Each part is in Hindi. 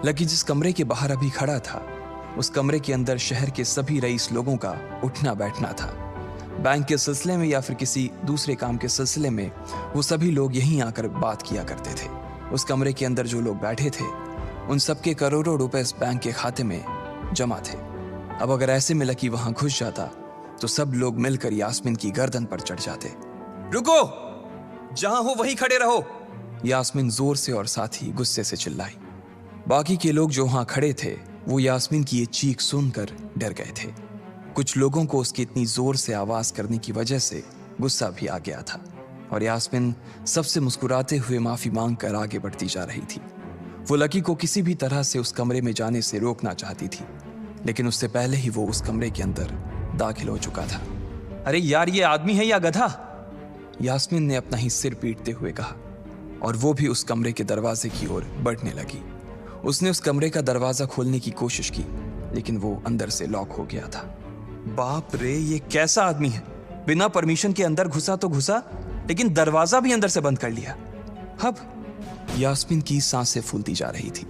लकी जिस कमरे के बाहर अभी खड़ा था, उस कमरे के अंदर शहर के सभी रईस लोगों का उठना बैठना था। बैंक के सिलसिले में या फिर किसी दूसरे काम के सिलसिले में वो सभी लोग यहीं आकर बात किया करते थे। उस कमरे के अंदर जो लोग बैठे थे, उन सबके करोड़ों रुपए इस बैंक के खाते में जमा थे। अब अगर ऐसे में लकी वहां घुस जाता तो सब लोग मिलकर यास्मीन की गर्दन पर चढ़ जाते। रुको, जहां हो वहीं खड़े रहो, यास्मीन जोर से और साथ ही गुस्से से चिल्लाई। बाकी के लोग जो वहां खड़े थे वो यास्मीन की ये चीख सुनकर डर गए थे। कुछ लोगों को उसकी इतनी जोर से आवाज करने की वजह से गुस्सा भी आ गया था और यास्मीन सबसे मुस्कुराते हुए माफी मांगकर आगे बढ़ती जा रही थी। वो लकी को किसी भी तरह से उस कमरे में जाने से रोकना चाहती थी, लेकिन उससे पहले ही वो उस कमरे के अंदर दाखिल हो चुका था। अरे यार, ये आदमी है या गधा? यास्मीन ने अपना ही सिर पीटते हुए कहा और वो भी उस कमरे के दरवाजे की ओर बढ़ने लगी। उसने उस कमरे का दरवाजा खोलने की कोशिश की, लेकिन वो अंदर से लॉक हो गया था। बाप रे, ये कैसा आदमी है? बिना परमिशन के अंदर घुसा तो घुसा, लेकिन दरवाजा भी अंदर से बंद कर लिया। अब यास्मीन की सांसें फूलती जा रही थी।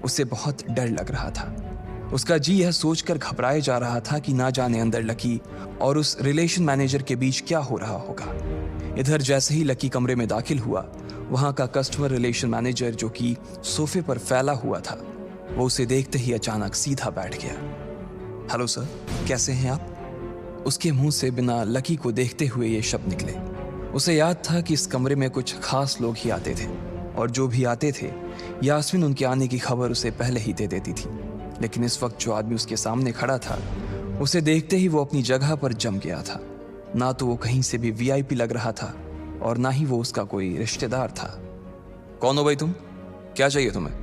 उसे बहुत डर लग रहा था। उसका जी यह सोचकर घबराए जा रहा था कि ना जाने अंदर लकी और उस रिलेशन मैनेजर के बीच क्या हो रहा होगा। इधर जैसे ही लकी कमरे में दाखिल हुआ, वहां का कस्टमर रिलेशन मैनेजर जो कि सोफे पर फैला हुआ था, वो उसे देखते ही अचानक सीधा बैठ गया। हेलो सर, कैसे हैं आप? उसके मुंह से बिना लकी को देखते हुए ये शब्द निकले। उसे याद था कि इस कमरे में कुछ खास लोग ही आते थे और जो भी आते थे यास्मीन उनके आने की खबर उसे पहले ही दे देती थी। लेकिन इस वक्त जो आदमी उसके सामने खड़ा था, उसे देखते ही वो अपनी जगह पर जम गया था। ना तो वो कहीं से भी वीआईपी लग रहा था और ना ही वो उसका कोई रिश्तेदार था। कौन हो भाई तुम? क्या चाहिए तुम्हें?